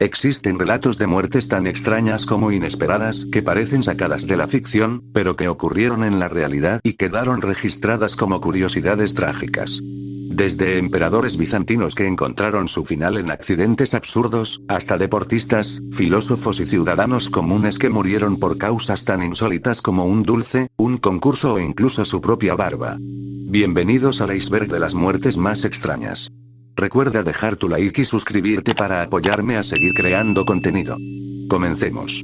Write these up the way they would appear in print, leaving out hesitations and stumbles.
Existen relatos de muertes tan extrañas como inesperadas que parecen sacadas de la ficción, pero que ocurrieron en la realidad y quedaron registradas como curiosidades trágicas. Desde emperadores bizantinos que encontraron su final en accidentes absurdos, hasta deportistas, filósofos y ciudadanos comunes que murieron por causas tan insólitas como un dulce, un concurso o incluso su propia barba. Bienvenidos al iceberg de las muertes más extrañas. Recuerda dejar tu like y suscribirte para apoyarme a seguir creando contenido. Comencemos.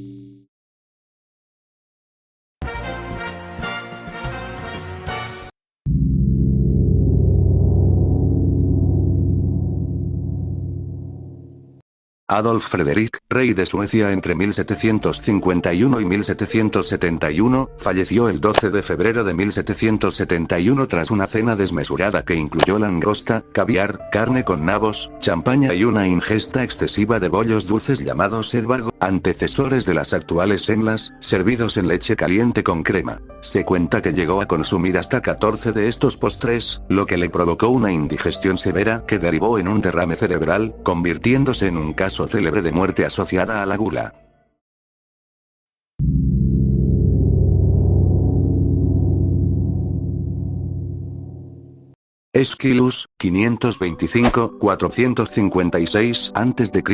Adolf Fredrik, rey de Suecia entre 1751 y 1771, falleció el 12 de febrero de 1771 tras una cena desmesurada que incluyó langosta, caviar, carne con nabos, champaña y una ingesta excesiva de bollos dulces llamados edvargo, antecesores de las actuales semlas, servidos en leche caliente con crema. Se cuenta que llegó a consumir hasta 14 de estos postres, lo que le provocó una indigestión severa que derivó en un derrame cerebral, convirtiéndose en un caso célebre de muerte asociada a la gula. Aeschylus, 525-456 a.C.,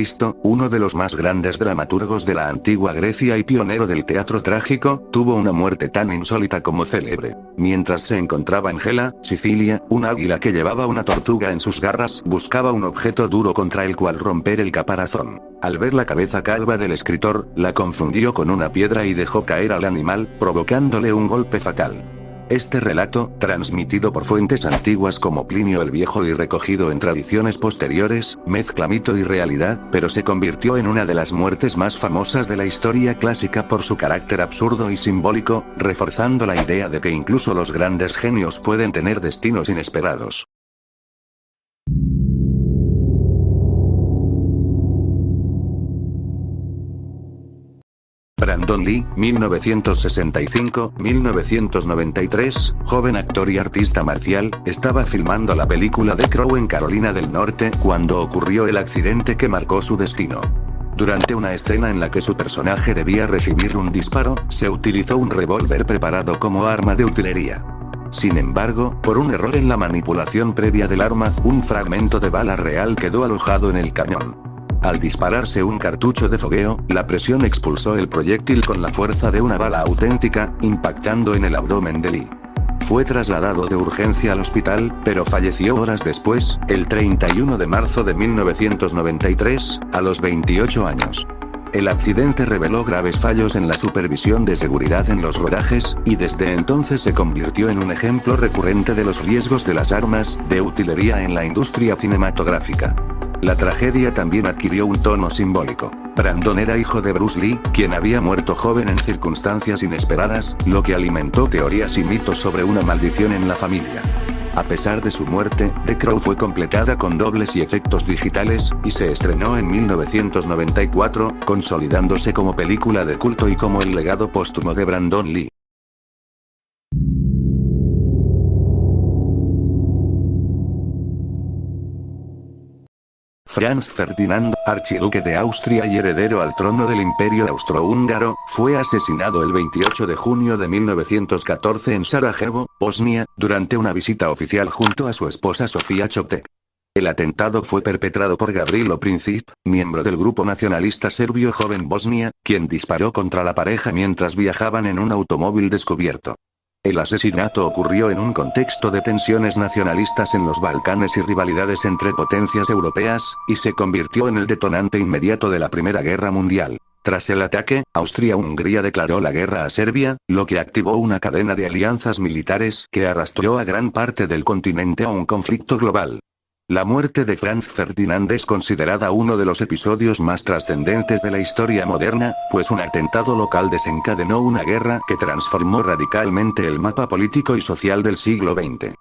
uno de los más grandes dramaturgos de la antigua Grecia y pionero del teatro trágico, tuvo una muerte tan insólita como célebre. Mientras se encontraba en Gela, Sicilia, un águila que llevaba una tortuga en sus garras buscaba un objeto duro contra el cual romper el caparazón. Al ver la cabeza calva del escritor, la confundió con una piedra y dejó caer al animal, provocándole un golpe fatal. Este relato, transmitido por fuentes antiguas como Plinio el Viejo y recogido en tradiciones posteriores, mezcla mito y realidad, pero se convirtió en una de las muertes más famosas de la historia clásica por su carácter absurdo y simbólico, reforzando la idea de que incluso los grandes genios pueden tener destinos inesperados. Brandon Lee, 1965-1993, joven actor y artista marcial, estaba filmando la película The Crow en Carolina del Norte cuando ocurrió el accidente que marcó su destino. Durante una escena en la que su personaje debía recibir un disparo, se utilizó un revólver preparado como arma de utilería. Sin embargo, por un error en la manipulación previa del arma, un fragmento de bala real quedó alojado en el cañón. Al dispararse un cartucho de fogueo, la presión expulsó el proyectil con la fuerza de una bala auténtica, impactando en el abdomen de Lee. Fue trasladado de urgencia al hospital, pero falleció horas después, el 31 de marzo de 1993, a los 28 años. El accidente reveló graves fallos en la supervisión de seguridad en los rodajes, y desde entonces se convirtió en un ejemplo recurrente de los riesgos de las armas de utilería en la industria cinematográfica. La tragedia también adquirió un tono simbólico. Brandon era hijo de Bruce Lee, quien había muerto joven en circunstancias inesperadas, lo que alimentó teorías y mitos sobre una maldición en la familia. A pesar de su muerte, The Crow fue completada con dobles y efectos digitales, y se estrenó en 1994, consolidándose como película de culto y como el legado póstumo de Brandon Lee. Franz Ferdinand, archiduque de Austria y heredero al trono del Imperio Austrohúngaro, fue asesinado el 28 de junio de 1914 en Sarajevo, Bosnia, durante una visita oficial junto a su esposa Sofía Chotek. El atentado fue perpetrado por Gavrilo Princip, miembro del grupo nacionalista serbio Joven Bosnia, quien disparó contra la pareja mientras viajaban en un automóvil descubierto. El asesinato ocurrió en un contexto de tensiones nacionalistas en los Balcanes y rivalidades entre potencias europeas, y se convirtió en el detonante inmediato de la Primera Guerra Mundial. Tras el ataque, Austria-Hungría declaró la guerra a Serbia, lo que activó una cadena de alianzas militares que arrastró a gran parte del continente a un conflicto global. La muerte de Franz Ferdinand es considerada uno de los episodios más trascendentes de la historia moderna, pues un atentado local desencadenó una guerra que transformó radicalmente el mapa político y social del siglo XX.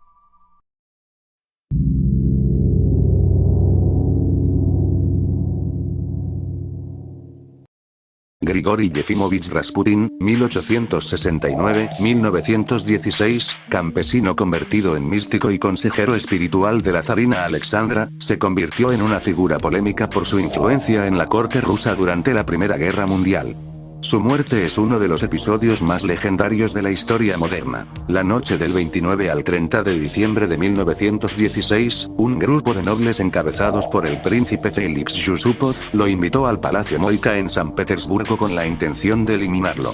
Grigori Yefimovich Rasputin, 1869-1916, campesino convertido en místico y consejero espiritual de la zarina Alexandra, se convirtió en una figura polémica por su influencia en la corte rusa durante la Primera Guerra Mundial. Su muerte es uno de los episodios más legendarios de la historia moderna. La noche del 29 al 30 de diciembre de 1916, un grupo de nobles encabezados por el príncipe Félix Yusupov lo invitó al Palacio Moika en San Petersburgo con la intención de eliminarlo.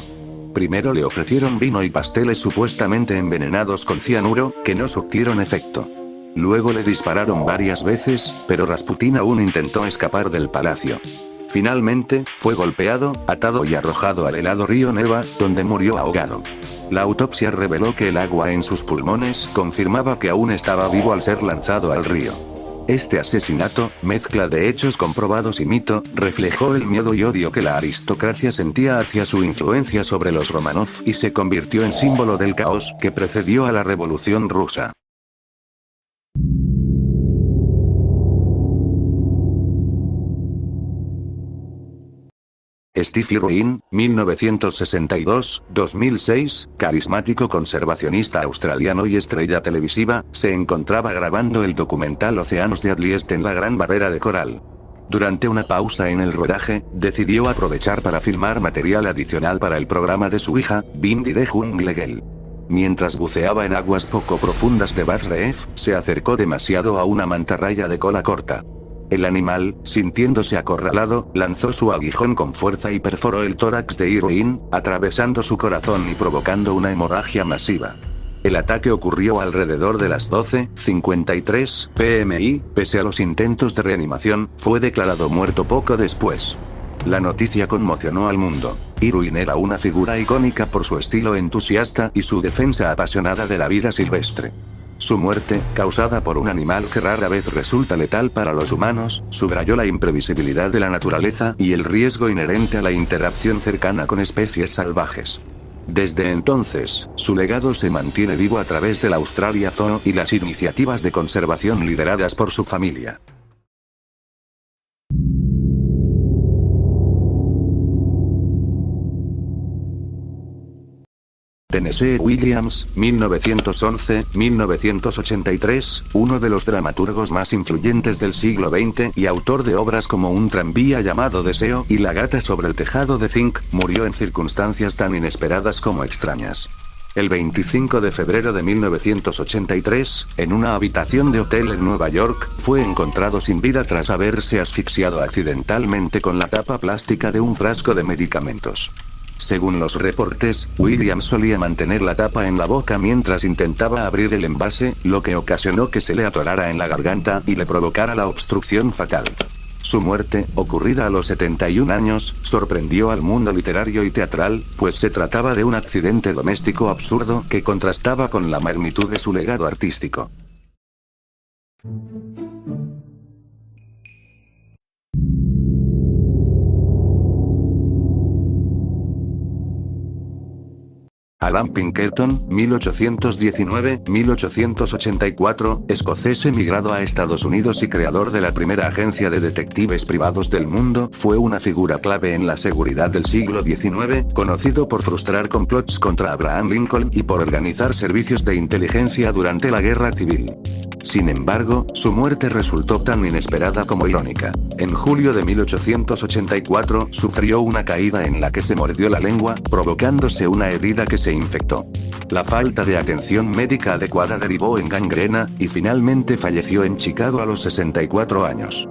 Primero le ofrecieron vino y pasteles supuestamente envenenados con cianuro, que no surtieron efecto. Luego le dispararon varias veces, pero Rasputin aún intentó escapar del palacio. Finalmente, fue golpeado, atado y arrojado al helado río Neva, donde murió ahogado. La autopsia reveló que el agua en sus pulmones confirmaba que aún estaba vivo al ser lanzado al río. Este asesinato, mezcla de hechos comprobados y mito, reflejó el miedo y odio que la aristocracia sentía hacia su influencia sobre los Romanov y se convirtió en símbolo del caos que precedió a la Revolución Rusa. Steve Irwin, 1962-2006, carismático conservacionista australiano y estrella televisiva, se encontraba grabando el documental Océanos de Adliest en la Gran Barrera de Coral. Durante una pausa en el rodaje, decidió aprovechar para filmar material adicional para el programa de su hija, Bindi de Junglegel. Mientras buceaba en aguas poco profundas de Bass Reef, se acercó demasiado a una mantarraya de cola corta. El animal, sintiéndose acorralado, lanzó su aguijón con fuerza y perforó el tórax de Irwin, atravesando su corazón y provocando una hemorragia masiva. El ataque ocurrió alrededor de las 12:53 p.m. Pese a los intentos de reanimación, fue declarado muerto poco después. La noticia conmocionó al mundo. Irwin era una figura icónica por su estilo entusiasta y su defensa apasionada de la vida silvestre. Su muerte, causada por un animal que rara vez resulta letal para los humanos, subrayó la imprevisibilidad de la naturaleza y el riesgo inherente a la interacción cercana con especies salvajes. Desde entonces, su legado se mantiene vivo a través del Australia Zoo y las iniciativas de conservación lideradas por su familia. Tennessee Williams, 1911-1983, uno de los dramaturgos más influyentes del siglo XX y autor de obras como Un tranvía llamado Deseo y La gata sobre el tejado de zinc, murió en circunstancias tan inesperadas como extrañas. El 25 de febrero de 1983, en una habitación de hotel en Nueva York, fue encontrado sin vida tras haberse asfixiado accidentalmente con la tapa plástica de un frasco de medicamentos. Según los reportes, Williams solía mantener la tapa en la boca mientras intentaba abrir el envase, lo que ocasionó que se le atorara en la garganta y le provocara la obstrucción fatal. Su muerte, ocurrida a los 71 años, sorprendió al mundo literario y teatral, pues se trataba de un accidente doméstico absurdo que contrastaba con la magnitud de su legado artístico. Alan Pinkerton, 1819-1884, escocés emigrado a Estados Unidos y creador de la primera agencia de detectives privados del mundo, fue una figura clave en la seguridad del siglo XIX, conocido por frustrar complots contra Abraham Lincoln y por organizar servicios de inteligencia durante la Guerra Civil. Sin embargo, su muerte resultó tan inesperada como irónica. En julio de 1884, sufrió una caída en la que se mordió la lengua, provocándose una herida que se infectó. La falta de atención médica adecuada derivó en gangrena, y finalmente falleció en Chicago a los 64 años.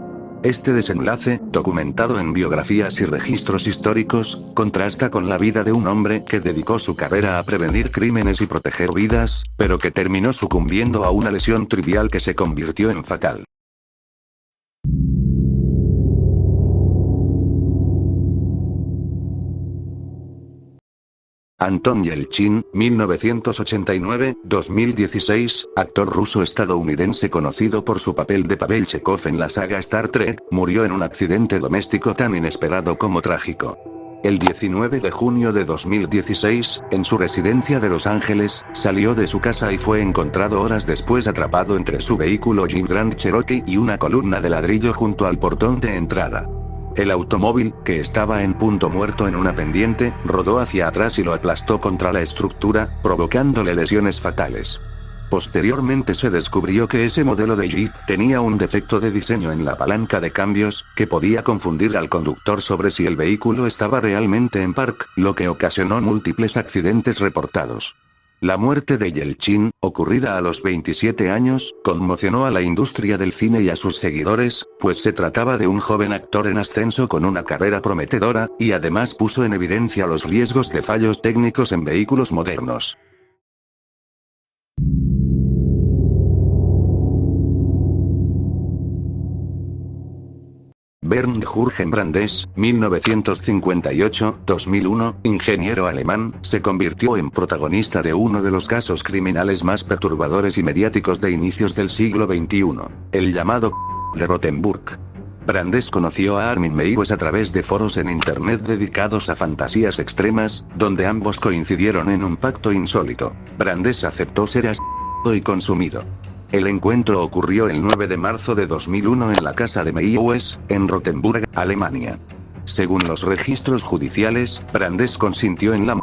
Este desenlace, documentado en biografías y registros históricos, contrasta con la vida de un hombre que dedicó su carrera a prevenir crímenes y proteger vidas, pero que terminó sucumbiendo a una lesión trivial que se convirtió en fatal. Anton Yelchin, 1989-2016, actor ruso-estadounidense conocido por su papel de Pavel Chekhov en la saga Star Trek, murió en un accidente doméstico tan inesperado como trágico. El 19 de junio de 2016, en su residencia de Los Ángeles, salió de su casa y fue encontrado horas después atrapado entre su vehículo Jeep Grand Cherokee y una columna de ladrillo junto al portón de entrada. El automóvil, que estaba en punto muerto en una pendiente, rodó hacia atrás y lo aplastó contra la estructura, provocándole lesiones fatales. Posteriormente se descubrió que ese modelo de Jeep tenía un defecto de diseño en la palanca de cambios, que podía confundir al conductor sobre si el vehículo estaba realmente en park, lo que ocasionó múltiples accidentes reportados. La muerte de Yelchin, ocurrida a los 27 años, conmocionó a la industria del cine y a sus seguidores, pues se trataba de un joven actor en ascenso con una carrera prometedora, y además puso en evidencia los riesgos de fallos técnicos en vehículos modernos. Bernd Jürgen Brandes, 1958-2001, ingeniero alemán, se convirtió en protagonista de uno de los casos criminales más perturbadores y mediáticos de inicios del siglo XXI, el llamado de Rothenburg. Brandes conoció a Armin Meiwes a través de foros en internet dedicados a fantasías extremas, donde ambos coincidieron en un pacto insólito. Brandes aceptó ser asesinato y consumido. El encuentro ocurrió el 9 de marzo de 2001 en la casa de Meiwes, en Rothenburg, Alemania. Según los registros judiciales, Brandes consintió en la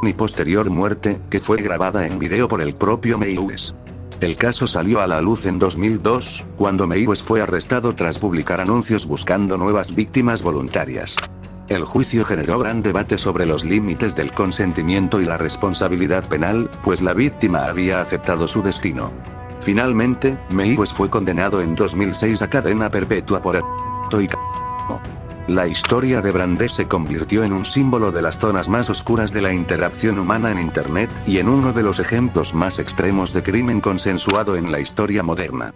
y posterior muerte, que fue grabada en video por el propio Meiwes. El caso salió a la luz en 2002, cuando Meiwes fue arrestado tras publicar anuncios buscando nuevas víctimas voluntarias. El juicio generó gran debate sobre los límites del consentimiento y la responsabilidad penal, pues la víctima había aceptado su destino. Finalmente, Meiwes fue condenado en 2006 a cadena perpetua por asesinato y La historia de Brandes se convirtió en un símbolo de las zonas más oscuras de la interacción humana en Internet, y en uno de los ejemplos más extremos de crimen consensuado en la historia moderna.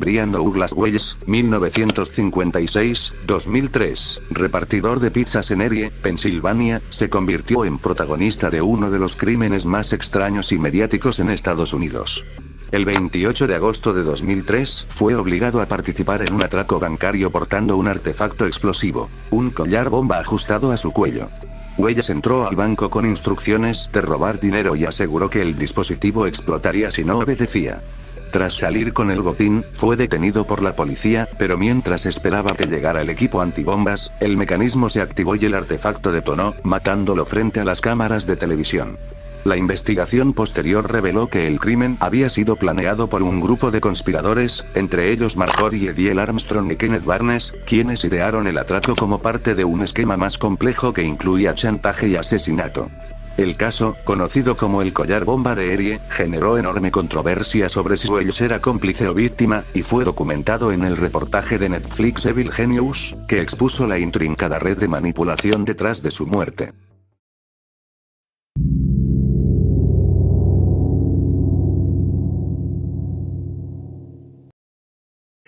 Brian Douglas Wells, 1956-2003, repartidor de pizzas en Erie, Pensilvania, se convirtió en protagonista de uno de los crímenes más extraños y mediáticos en Estados Unidos. El 28 de agosto de 2003, fue obligado a participar en un atraco bancario portando un artefacto explosivo, un collar bomba ajustado a su cuello. Wells entró al banco con instrucciones de robar dinero y aseguró que el dispositivo explotaría si no obedecía. Tras salir con el botín, fue detenido por la policía, pero mientras esperaba que llegara el equipo antibombas, el mecanismo se activó y el artefacto detonó, matándolo frente a las cámaras de televisión. La investigación posterior reveló que el crimen había sido planeado por un grupo de conspiradores, entre ellos Marjorie Ediel Armstrong y Kenneth Barnes, quienes idearon el atraco como parte de un esquema más complejo que incluía chantaje y asesinato. El caso, conocido como el collar bomba de Erie, generó enorme controversia sobre si Wells era cómplice o víctima, y fue documentado en el reportaje de Netflix Evil Genius, que expuso la intrincada red de manipulación detrás de su muerte.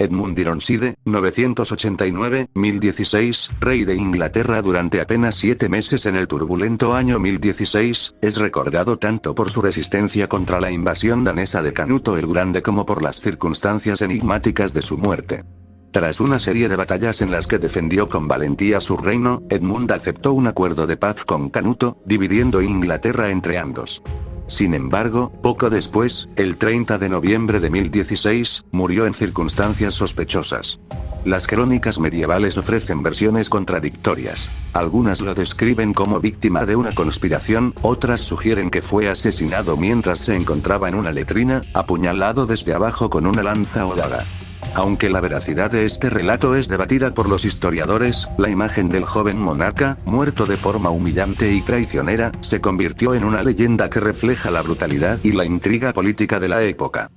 Edmund Ironside, 989-1016, rey de Inglaterra durante apenas 7 meses en el turbulento año 1016, es recordado tanto por su resistencia contra la invasión danesa de Canuto el Grande como por las circunstancias enigmáticas de su muerte. Tras una serie de batallas en las que defendió con valentía su reino, Edmund aceptó un acuerdo de paz con Canuto, dividiendo Inglaterra entre ambos. Sin embargo, poco después, el 30 de noviembre de 1016, murió en circunstancias sospechosas. Las crónicas medievales ofrecen versiones contradictorias. Algunas lo describen como víctima de una conspiración, otras sugieren que fue asesinado mientras se encontraba en una letrina, apuñalado desde abajo con una lanza o daga. Aunque la veracidad de este relato es debatida por los historiadores, la imagen del joven monarca, muerto de forma humillante y traicionera, se convirtió en una leyenda que refleja la brutalidad y la intriga política de la época.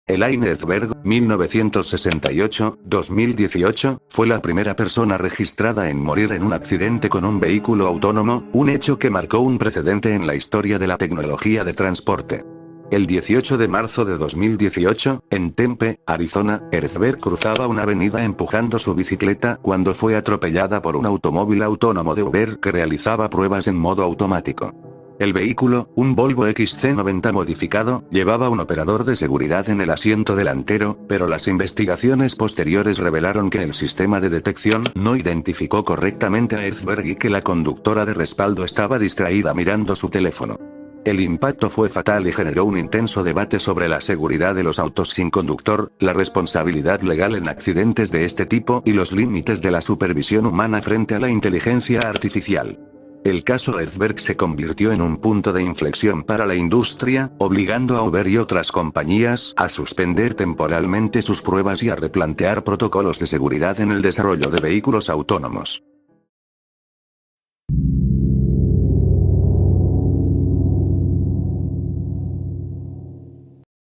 Elaine Edzberg, 1968-2018, fue la primera persona registrada en morir en un accidente con un vehículo autónomo, un hecho que marcó un precedente en la historia de la tecnología de transporte. El 18 de marzo de 2018, en Tempe, Arizona, Edzberg cruzaba una avenida empujando su bicicleta cuando fue atropellada por un automóvil autónomo de Uber que realizaba pruebas en modo automático. El vehículo, un Volvo XC90 modificado, llevaba un operador de seguridad en el asiento delantero, pero las investigaciones posteriores revelaron que el sistema de detección no identificó correctamente a Erzberg y que la conductora de respaldo estaba distraída mirando su teléfono. El impacto fue fatal y generó un intenso debate sobre la seguridad de los autos sin conductor, la responsabilidad legal en accidentes de este tipo y los límites de la supervisión humana frente a la inteligencia artificial. El caso Erzberg se convirtió en un punto de inflexión para la industria, obligando a Uber y otras compañías a suspender temporalmente sus pruebas y a replantear protocolos de seguridad en el desarrollo de vehículos autónomos.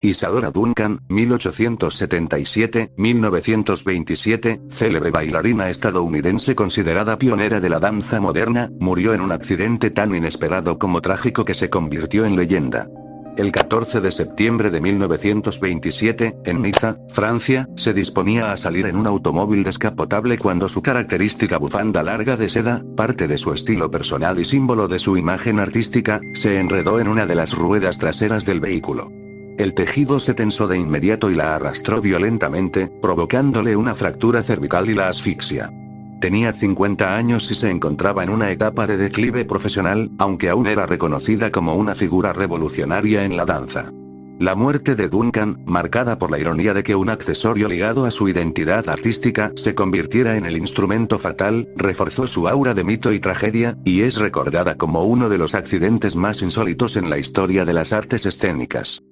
Isadora Duncan, 1877-1927, célebre bailarina estadounidense considerada pionera de la danza moderna, murió en un accidente tan inesperado como trágico que se convirtió en leyenda. El 14 de septiembre de 1927, en Niza, Francia, se disponía a salir en un automóvil descapotable cuando su característica bufanda larga de seda, parte de su estilo personal y símbolo de su imagen artística, se enredó en una de las ruedas traseras del vehículo. El tejido se tensó de inmediato y la arrastró violentamente, provocándole una fractura cervical y la asfixia. Tenía 50 años y se encontraba en una etapa de declive profesional, aunque aún era reconocida como una figura revolucionaria en la danza. La muerte de Duncan, marcada por la ironía de que un accesorio ligado a su identidad artística se convirtiera en el instrumento fatal, reforzó su aura de mito y tragedia, y es recordada como uno de los accidentes más insólitos en la historia de las artes escénicas.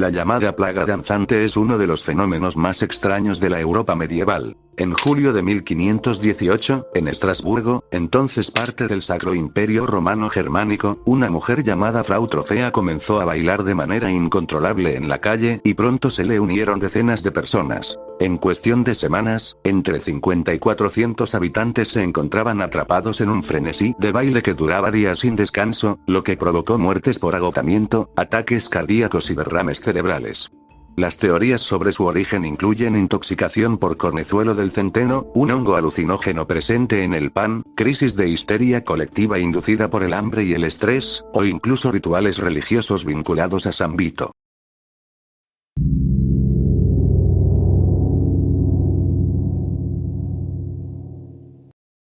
La llamada plaga danzante es uno de los fenómenos más extraños de la Europa medieval. En julio de 1518, en Estrasburgo, entonces parte del Sacro Imperio Romano Germánico, una mujer llamada Frau Trofea comenzó a bailar de manera incontrolable en la calle, y pronto se le unieron decenas de personas. En cuestión de semanas, entre 50 y 400 habitantes se encontraban atrapados en un frenesí de baile que duraba días sin descanso, lo que provocó muertes por agotamiento, ataques cardíacos y derrames cerebrales. Las teorías sobre su origen incluyen intoxicación por cornezuelo del centeno, un hongo alucinógeno presente en el pan, crisis de histeria colectiva inducida por el hambre y el estrés, o incluso rituales religiosos vinculados a San Vito.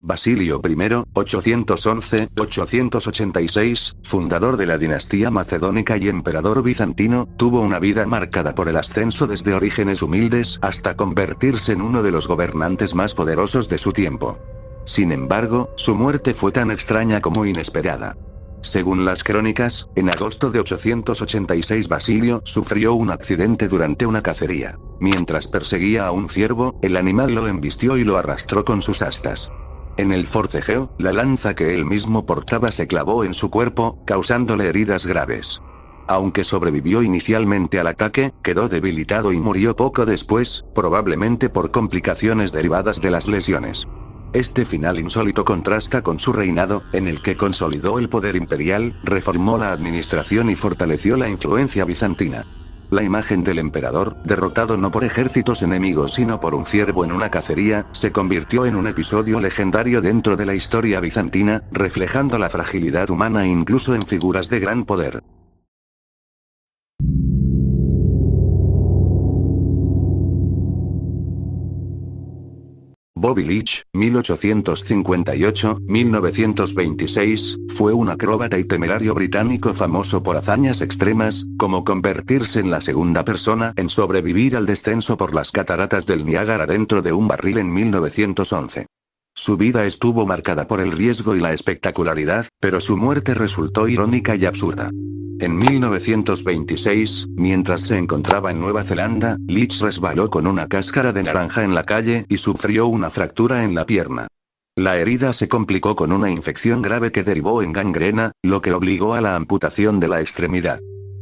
Basilio I, 811-886, fundador de la dinastía macedónica y emperador bizantino, tuvo una vida marcada por el ascenso desde orígenes humildes hasta convertirse en uno de los gobernantes más poderosos de su tiempo. Sin embargo, su muerte fue tan extraña como inesperada. Según las crónicas, en agosto de 886 Basilio sufrió un accidente durante una cacería. Mientras perseguía a un ciervo, el animal lo embistió y lo arrastró con sus astas. En el forcejeo, la lanza que él mismo portaba se clavó en su cuerpo, causándole heridas graves. Aunque sobrevivió inicialmente al ataque, quedó debilitado y murió poco después, probablemente por complicaciones derivadas de las lesiones. Este final insólito contrasta con su reinado, en el que consolidó el poder imperial, reformó la administración y fortaleció la influencia bizantina. La imagen del emperador, derrotado no por ejércitos enemigos sino por un ciervo en una cacería, se convirtió en un episodio legendario dentro de la historia bizantina, reflejando la fragilidad humana incluso en figuras de gran poder. Bobby Leach, 1858-1926, fue un acróbata y temerario británico famoso por hazañas extremas, como convertirse en la segunda persona en sobrevivir al descenso por las cataratas del Niágara dentro de un barril en 1911. Su vida estuvo marcada por el riesgo y la espectacularidad, pero su muerte resultó irónica y absurda. En 1926, mientras se encontraba en Nueva Zelanda, Leach resbaló con una cáscara de naranja en la calle y sufrió una fractura en la pierna. La herida se complicó con una infección grave que derivó en gangrena, lo que obligó a la amputación de la extremidad.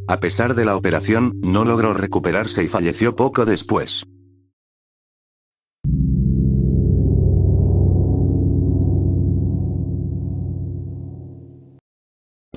A pesar de la operación, no logró recuperarse y falleció poco después.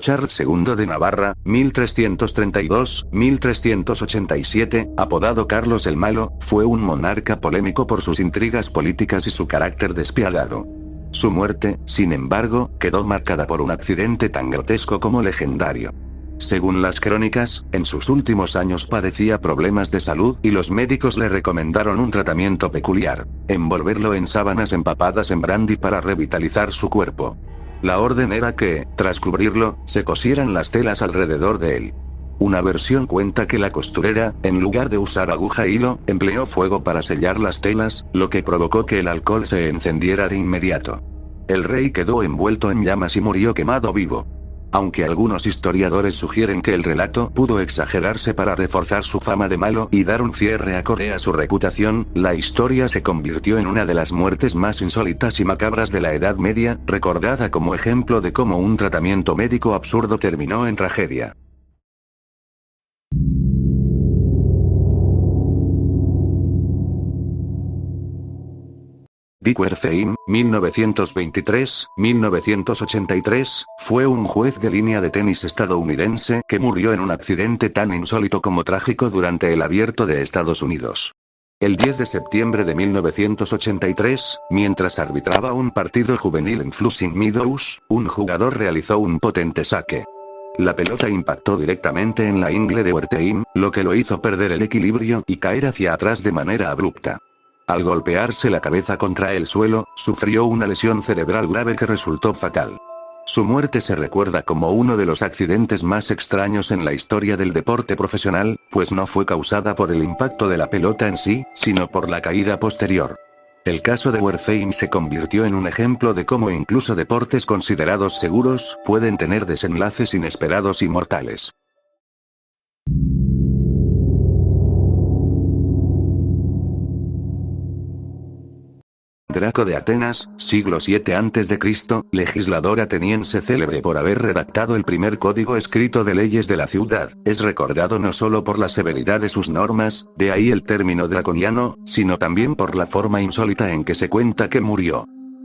Charles II de Navarra, 1332-1387, apodado Carlos el Malo, fue un monarca polémico por sus intrigas políticas y su carácter despiadado. Su muerte, sin embargo, quedó marcada por un accidente tan grotesco como legendario. Según las crónicas, en sus últimos años padecía problemas de salud y los médicos le recomendaron un tratamiento peculiar: envolverlo en sábanas empapadas en brandy para revitalizar su cuerpo. La orden era que, tras cubrirlo, se cosieran las telas alrededor de él. Una versión cuenta que la costurera, en lugar de usar aguja e hilo, empleó fuego para sellar las telas, lo que provocó que el alcohol se encendiera de inmediato. El rey quedó envuelto en llamas y murió quemado vivo. Aunque algunos historiadores sugieren que el relato pudo exagerarse para reforzar su fama de malo y dar un cierre acorde a su reputación, la historia se convirtió en una de las muertes más insólitas y macabras de la Edad Media, recordada como ejemplo de cómo un tratamiento médico absurdo terminó en tragedia. Dick Wertheim, 1923-1983, fue un juez de línea de tenis estadounidense que murió en un accidente tan insólito como trágico durante el Abierto de Estados Unidos. El 10 de septiembre de 1983, mientras arbitraba un partido juvenil en Flushing Meadows, un jugador realizó un potente saque. La pelota impactó directamente en la ingle de Wertheim, lo que lo hizo perder el equilibrio y caer hacia atrás de manera abrupta. Al golpearse la cabeza contra el suelo, sufrió una lesión cerebral grave que resultó fatal. Su muerte se recuerda como uno de los accidentes más extraños en la historia del deporte profesional, pues no fue causada por el impacto de la pelota en sí, sino por la caída posterior. El caso de Wertheim se convirtió en un ejemplo de cómo incluso deportes considerados seguros pueden tener desenlaces inesperados y mortales. Draco de Atenas, siglo VII a.C., legislador ateniense célebre por haber redactado el primer código escrito de leyes de la ciudad, es recordado no solo por la severidad de sus normas, de ahí el término draconiano, sino también por la forma insólita en que se cuenta que murió.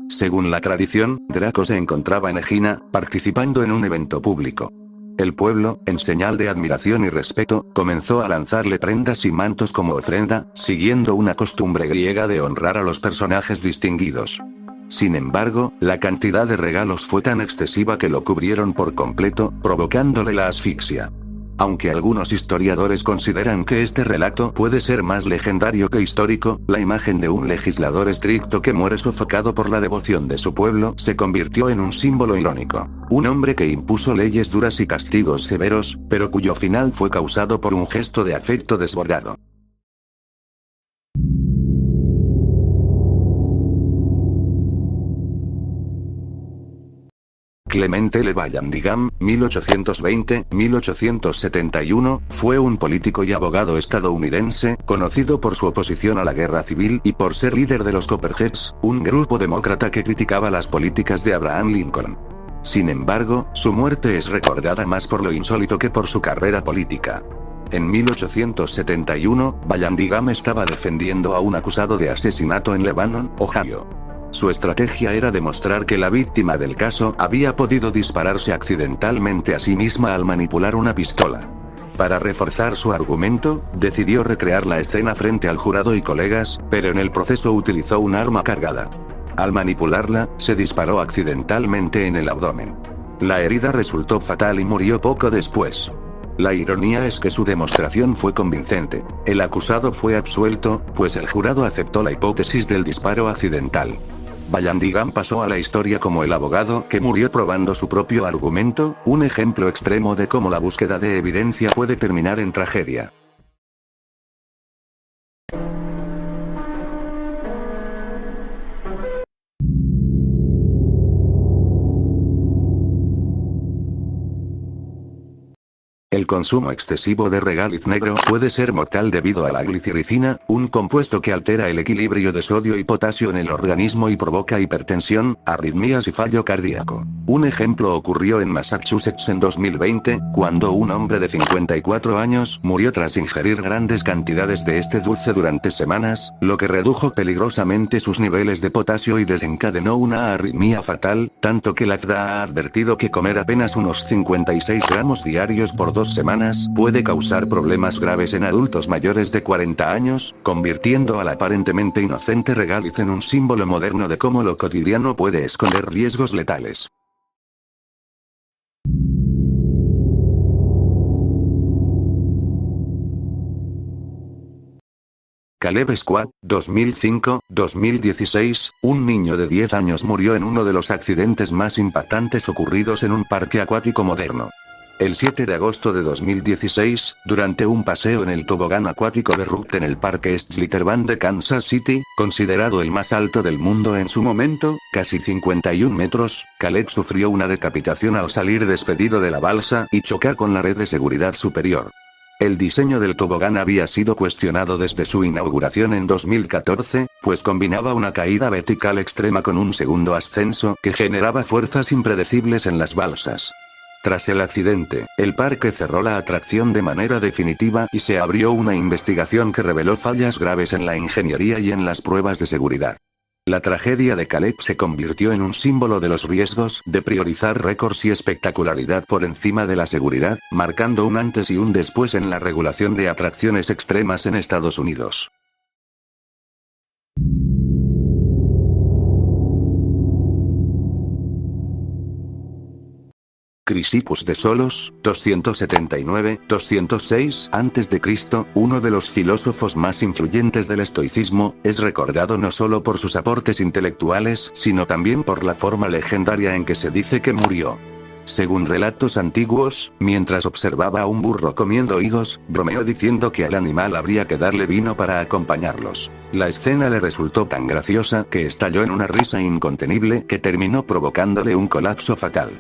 Según la tradición, Draco se encontraba en Egina, participando en un evento público. El pueblo, en señal de admiración y respeto, comenzó a lanzarle prendas y mantos como ofrenda, siguiendo una costumbre griega de honrar a los personajes distinguidos. Sin embargo, la cantidad de regalos fue tan excesiva que lo cubrieron por completo, provocándole la asfixia. Aunque algunos historiadores consideran que este relato puede ser más legendario que histórico, la imagen de un legislador estricto que muere sofocado por la devoción de su pueblo se convirtió en un símbolo irónico. Un hombre que impuso leyes duras y castigos severos, pero cuyo final fue causado por un gesto de afecto desbordado. Clemente Le Vallandigham, 1820-1871, fue un político y abogado estadounidense, conocido por su oposición a la guerra civil y por ser líder de los Copperheads, un grupo demócrata que criticaba las políticas de Abraham Lincoln. Sin embargo, su muerte es recordada más por lo insólito que por su carrera política. En 1871, Vallandigham estaba defendiendo a un acusado de asesinato en Lebanon, Ohio. Su estrategia era demostrar que la víctima del caso había podido dispararse accidentalmente a sí misma al manipular una pistola. Para reforzar su argumento, decidió recrear la escena frente al jurado y colegas, pero en el proceso utilizó un arma cargada. Al manipularla, se disparó accidentalmente en el abdomen. La herida resultó fatal y murió poco después. La ironía es que su demostración fue convincente. El acusado fue absuelto, pues el jurado aceptó la hipótesis del disparo accidental. Vallandigham pasó a la historia como el abogado que murió probando su propio argumento, un ejemplo extremo de cómo la búsqueda de evidencia puede terminar en tragedia. El consumo excesivo de regaliz negro puede ser mortal debido a la glicericina, un compuesto que altera el equilibrio de sodio y potasio en el organismo y provoca hipertensión, arritmias y fallo cardíaco. Un ejemplo ocurrió en Massachusetts en 2020, cuando un hombre de 54 años murió tras ingerir grandes cantidades de este dulce durante semanas, lo que redujo peligrosamente sus niveles de potasio y desencadenó una arritmia fatal, tanto que la FDA ha advertido que comer apenas unos 56 gramos diarios por 2 semanas puede causar problemas graves en adultos mayores de 40 años, convirtiendo al aparentemente inocente regaliz en un símbolo moderno de cómo lo cotidiano puede esconder riesgos letales. Caleb Squad, 2005-2016, un niño de 10 años murió en uno de los accidentes más impactantes ocurridos en un parque acuático moderno. El 7 de agosto de 2016, durante un paseo en el tobogán acuático de Root en el parque East Schlitterbahn de Kansas City, considerado el más alto del mundo en su momento, casi 51 metros, Caleb sufrió una decapitación al salir despedido de la balsa y chocar con la red de seguridad superior. El diseño del tobogán había sido cuestionado desde su inauguración en 2014, pues combinaba una caída vertical extrema con un segundo ascenso que generaba fuerzas impredecibles en las balsas. Tras el accidente, el parque cerró la atracción de manera definitiva y se abrió una investigación que reveló fallas graves en la ingeniería y en las pruebas de seguridad. La tragedia de Caleb se convirtió en un símbolo de los riesgos de priorizar récords y espectacularidad por encima de la seguridad, marcando un antes y un después en la regulación de atracciones extremas en Estados Unidos. Crisippus de Solos, 279-206 a.C., uno de los filósofos más influyentes del estoicismo, es recordado no solo por sus aportes intelectuales, sino también por la forma legendaria en que se dice que murió. Según relatos antiguos, mientras observaba a un burro comiendo higos, bromeó diciendo que al animal habría que darle vino para acompañarlos. La escena le resultó tan graciosa que estalló en una risa incontenible que terminó provocándole un colapso fatal.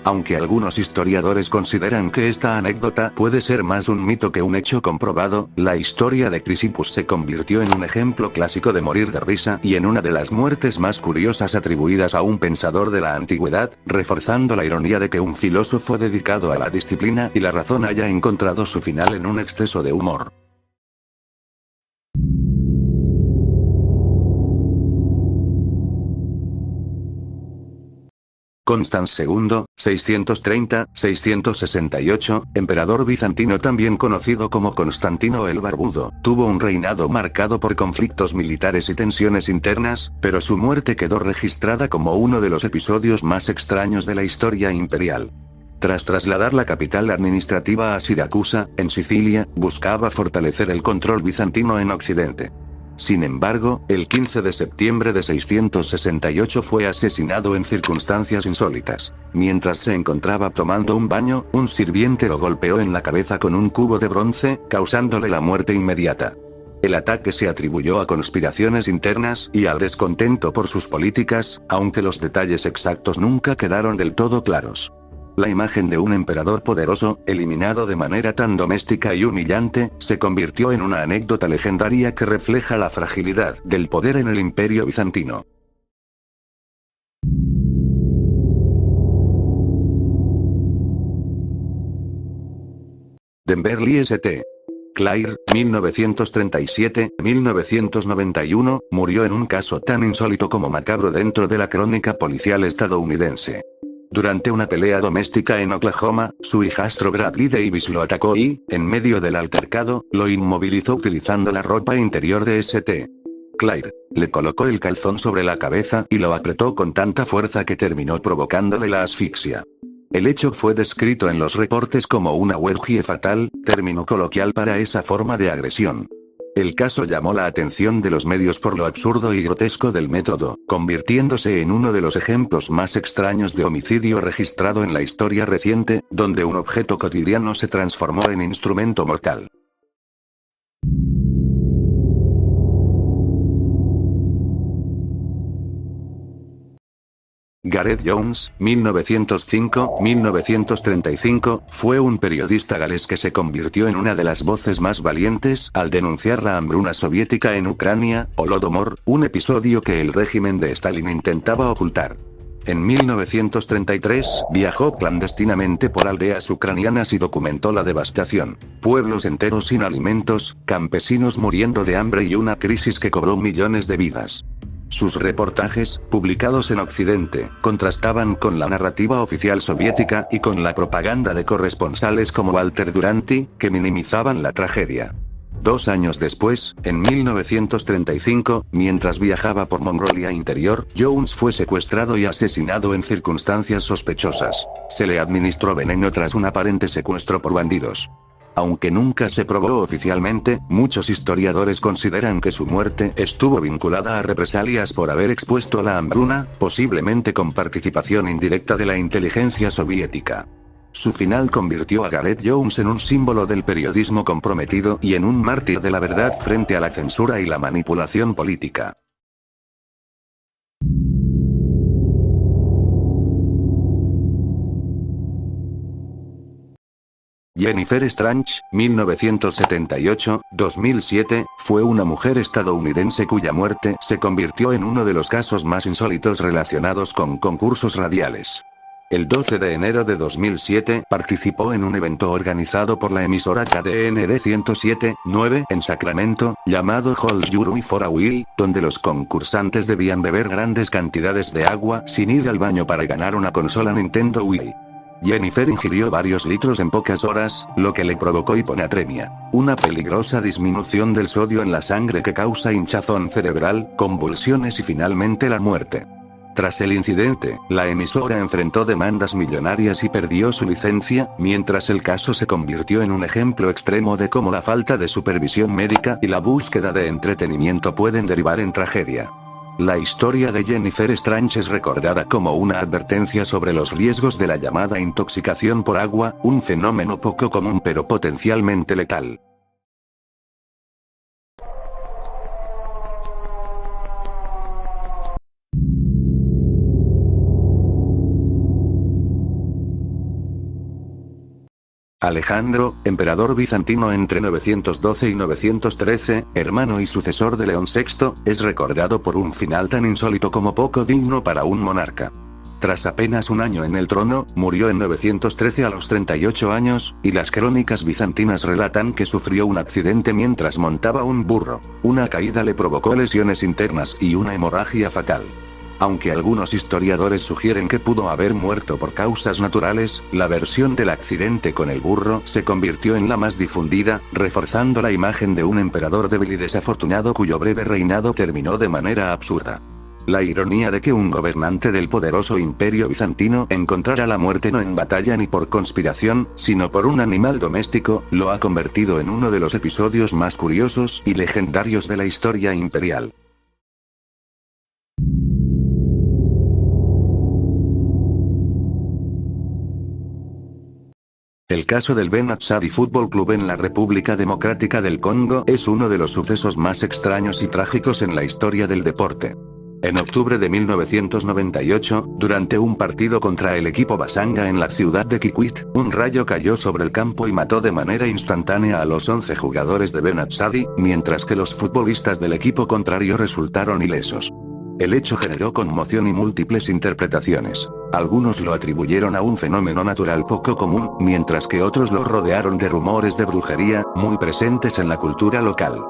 Aunque algunos historiadores consideran que esta anécdota puede ser más un mito que un hecho comprobado, la historia de Crisippus se convirtió en un ejemplo clásico de morir de risa y en una de las muertes más curiosas atribuidas a un pensador de la antigüedad, reforzando la ironía de que un filósofo dedicado a la disciplina y la razón haya encontrado su final en un exceso de humor. Constans II, 630-668, emperador bizantino también conocido como Constantino el Barbudo, tuvo un reinado marcado por conflictos militares y tensiones internas, pero su muerte quedó registrada como uno de los episodios más extraños de la historia imperial. Tras trasladar la capital administrativa a Siracusa, en Sicilia, buscaba fortalecer el control bizantino en Occidente. Sin embargo, el 15 de septiembre de 668 fue asesinado en circunstancias insólitas. Mientras se encontraba tomando un baño, un sirviente lo golpeó en la cabeza con un cubo de bronce, causándole la muerte inmediata. El ataque se atribuyó a conspiraciones internas y al descontento por sus políticas, aunque los detalles exactos nunca quedaron del todo claros. La imagen de un emperador poderoso, eliminado de manera tan doméstica y humillante, se convirtió en una anécdota legendaria que refleja la fragilidad del poder en el Imperio bizantino. Denverly St. Clair, 1937-1991, murió en un caso tan insólito como macabro dentro de la crónica policial estadounidense. Durante una pelea doméstica en Oklahoma, su hijastro Bradley Davis lo atacó y, en medio del altercado, lo inmovilizó utilizando la ropa interior de St. Clair. Le colocó el calzón sobre la cabeza y lo apretó con tanta fuerza que terminó provocándole la asfixia. El hecho fue descrito en los reportes como una wedgie fatal, término coloquial para esa forma de agresión. El caso llamó la atención de los medios por lo absurdo y grotesco del método, convirtiéndose en uno de los ejemplos más extraños de homicidio registrado en la historia reciente, donde un objeto cotidiano se transformó en instrumento mortal. Gareth Jones, 1905-1935, fue un periodista galés que se convirtió en una de las voces más valientes al denunciar la hambruna soviética en Ucrania, Holodomor, un episodio que el régimen de Stalin intentaba ocultar. En 1933, viajó clandestinamente por aldeas ucranianas y documentó la devastación. Pueblos enteros sin alimentos, campesinos muriendo de hambre y una crisis que cobró millones de vidas. Sus reportajes, publicados en Occidente, contrastaban con la narrativa oficial soviética y con la propaganda de corresponsales como Walter Duranty, que minimizaban la tragedia. 2 años después, en 1935, mientras viajaba por Mongolia Interior, Jones fue secuestrado y asesinado en circunstancias sospechosas. Se le administró veneno tras un aparente secuestro por bandidos. Aunque nunca se probó oficialmente, muchos historiadores consideran que su muerte estuvo vinculada a represalias por haber expuesto a la hambruna, posiblemente con participación indirecta de la inteligencia soviética. Su final convirtió a Gareth Jones en un símbolo del periodismo comprometido y en un mártir de la verdad frente a la censura y la manipulación política. Jennifer Strange, 1978-2007, fue una mujer estadounidense cuya muerte se convirtió en uno de los casos más insólitos relacionados con concursos radiales. El 12 de enero de 2007 participó en un evento organizado por la emisora KDND 107.9 en Sacramento, llamado Hold Your Wee for a Wee, donde los concursantes debían beber grandes cantidades de agua sin ir al baño para ganar una consola Nintendo Wii. Jennifer ingirió varios litros en pocas horas, lo que le provocó hiponatremia, una peligrosa disminución del sodio en la sangre que causa hinchazón cerebral, convulsiones y finalmente la muerte. Tras el incidente, la emisora enfrentó demandas millonarias y perdió su licencia, mientras el caso se convirtió en un ejemplo extremo de cómo la falta de supervisión médica y la búsqueda de entretenimiento pueden derivar en tragedia. La historia de Jennifer Strange es recordada como una advertencia sobre los riesgos de la llamada intoxicación por agua, un fenómeno poco común pero potencialmente letal. Alejandro, emperador bizantino entre 912 y 913, hermano y sucesor de León VI, es recordado por un final tan insólito como poco digno para un monarca. Tras apenas un año en el trono, murió en 913 a los 38 años, y las crónicas bizantinas relatan que sufrió un accidente mientras montaba un burro. Una caída le provocó lesiones internas y una hemorragia fatal. Aunque algunos historiadores sugieren que pudo haber muerto por causas naturales, la versión del accidente con el burro se convirtió en la más difundida, reforzando la imagen de un emperador débil y desafortunado cuyo breve reinado terminó de manera absurda. La ironía de que un gobernante del poderoso imperio bizantino encontrara la muerte no en batalla ni por conspiración, sino por un animal doméstico, lo ha convertido en uno de los episodios más curiosos y legendarios de la historia imperial. El caso del Ben Atsadi Fútbol Club en la República Democrática del Congo es uno de los sucesos más extraños y trágicos en la historia del deporte. En octubre de 1998, durante un partido contra el equipo Basanga en la ciudad de Kikwit, un rayo cayó sobre el campo y mató de manera instantánea a los 11 jugadores de Ben Atsadi, mientras que los futbolistas del equipo contrario resultaron ilesos. El hecho generó conmoción y múltiples interpretaciones. Algunos lo atribuyeron a un fenómeno natural poco común, mientras que otros lo rodearon de rumores de brujería, muy presentes en la cultura local.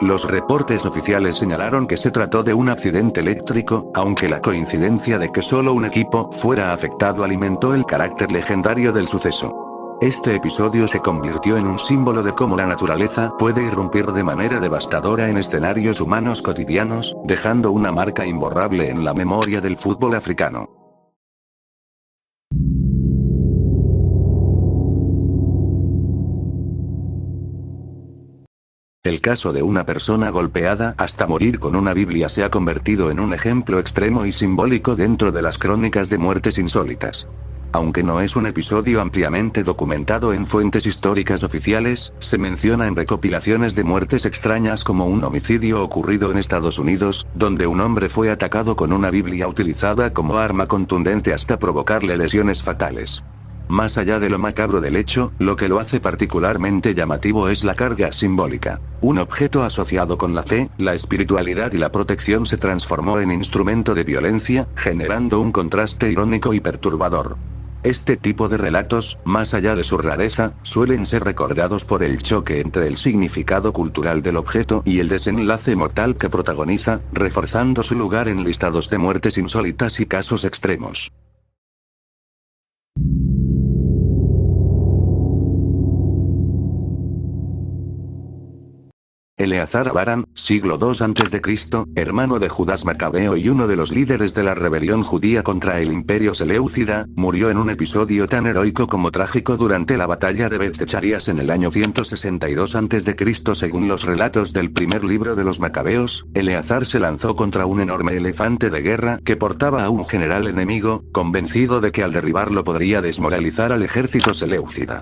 Los reportes oficiales señalaron que se trató de un accidente eléctrico, aunque la coincidencia de que solo un equipo fuera afectado alimentó el carácter legendario del suceso. Este episodio se convirtió en un símbolo de cómo la naturaleza puede irrumpir de manera devastadora en escenarios humanos cotidianos, dejando una marca imborrable en la memoria del fútbol africano. El caso de una persona golpeada hasta morir con una Biblia se ha convertido en un ejemplo extremo y simbólico dentro de las crónicas de muertes insólitas. Aunque no es un episodio ampliamente documentado en fuentes históricas oficiales, se menciona en recopilaciones de muertes extrañas como un homicidio ocurrido en Estados Unidos, donde un hombre fue atacado con una Biblia utilizada como arma contundente hasta provocarle lesiones fatales. Más allá de lo macabro del hecho, lo que lo hace particularmente llamativo es la carga simbólica. Un objeto asociado con la fe, la espiritualidad y la protección se transformó en instrumento de violencia, generando un contraste irónico y perturbador. Este tipo de relatos, más allá de su rareza, suelen ser recordados por el choque entre el significado cultural del objeto y el desenlace mortal que protagoniza, reforzando su lugar en listados de muertes insólitas y casos extremos. Eleazar Abaran, siglo II a.C., hermano de Judas Macabeo y uno de los líderes de la rebelión judía contra el imperio seleucida, murió en un episodio tan heroico como trágico durante la batalla de Beth-Zacharias en el año 162 a.C. Según los relatos del primer libro de los Macabeos, Eleazar se lanzó contra un enorme elefante de guerra que portaba a un general enemigo, convencido de que al derribarlo podría desmoralizar al ejército seleucida.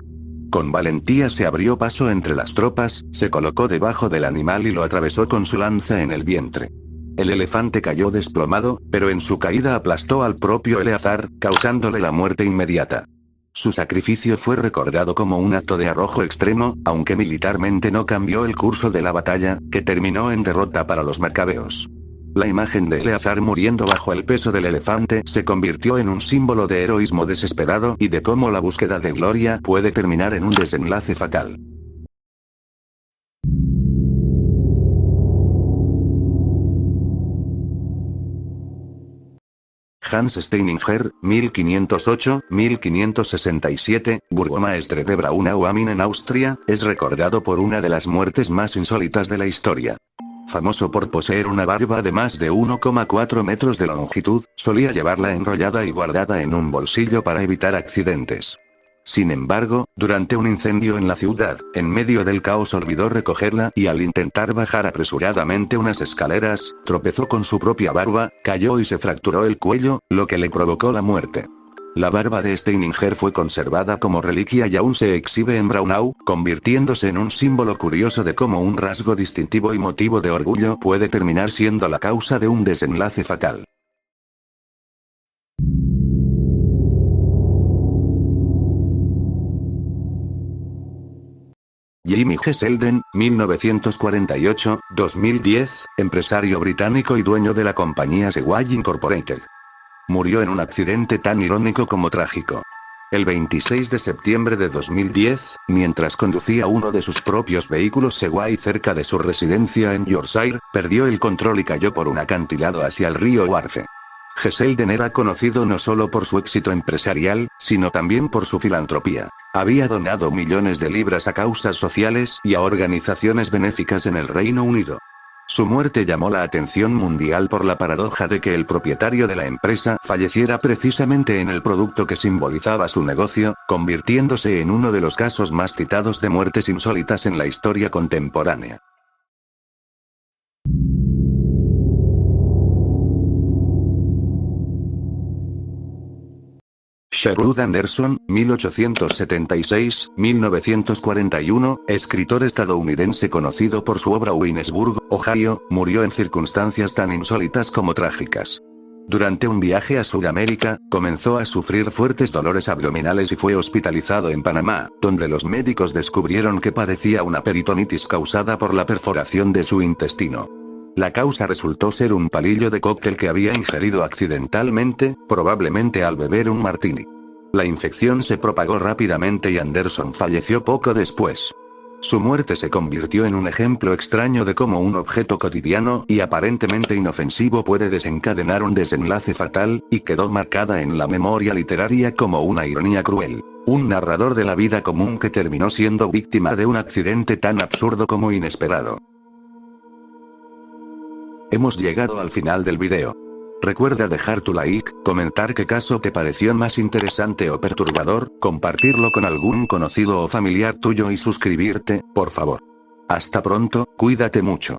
Con valentía se abrió paso entre las tropas, se colocó debajo del animal y lo atravesó con su lanza en el vientre. El elefante cayó desplomado, pero en su caída aplastó al propio Eleazar, causándole la muerte inmediata. Su sacrificio fue recordado como un acto de arrojo extremo, aunque militarmente no cambió el curso de la batalla, que terminó en derrota para los macabeos. La imagen de Eleazar muriendo bajo el peso del elefante se convirtió en un símbolo de heroísmo desesperado y de cómo la búsqueda de gloria puede terminar en un desenlace fatal. Hans Steininger, 1508-1567, burgomaestre de Braunau am Inn en Austria, es recordado por una de las muertes más insólitas de la historia. Famoso por poseer una barba de más de 1,4 metros de longitud, solía llevarla enrollada y guardada en un bolsillo para evitar accidentes. Sin embargo, durante un incendio en la ciudad, en medio del caos olvidó recogerla y al intentar bajar apresuradamente unas escaleras, tropezó con su propia barba, cayó y se fracturó el cuello, lo que le provocó la muerte. La barba de Steininger fue conservada como reliquia y aún se exhibe en Braunau, convirtiéndose en un símbolo curioso de cómo un rasgo distintivo y motivo de orgullo puede terminar siendo la causa de un desenlace fatal. Jimmy G. Selden, 1948-2010, empresario británico y dueño de la compañía Segway Incorporated. Murió en un accidente tan irónico como trágico. El 26 de septiembre de 2010, mientras conducía uno de sus propios vehículos Segway cerca de su residencia en Yorkshire, perdió el control y cayó por un acantilado hacia el río Wharfe. G. Selden era conocido no solo por su éxito empresarial, sino también por su filantropía. Había donado millones de libras a causas sociales y a organizaciones benéficas en el Reino Unido. Su muerte llamó la atención mundial por la paradoja de que el propietario de la empresa falleciera precisamente en el producto que simbolizaba su negocio, convirtiéndose en uno de los casos más citados de muertes insólitas en la historia contemporánea. Sherwood Anderson, 1876-1941, escritor estadounidense conocido por su obra Winnesburg, Ohio, murió en circunstancias tan insólitas como trágicas. Durante un viaje a Sudamérica, comenzó a sufrir fuertes dolores abdominales y fue hospitalizado en Panamá, donde los médicos descubrieron que padecía una peritonitis causada por la perforación de su intestino. La causa resultó ser un palillo de cóctel que había ingerido accidentalmente, probablemente al beber un martini. La infección se propagó rápidamente y Anderson falleció poco después. Su muerte se convirtió en un ejemplo extraño de cómo un objeto cotidiano y aparentemente inofensivo puede desencadenar un desenlace fatal, y quedó marcada en la memoria literaria como una ironía cruel. Un narrador de la vida común que terminó siendo víctima de un accidente tan absurdo como inesperado. Hemos llegado al final del video. Recuerda dejar tu like, comentar qué caso te pareció más interesante o perturbador, compartirlo con algún conocido o familiar tuyo y suscribirte, por favor. Hasta pronto, cuídate mucho.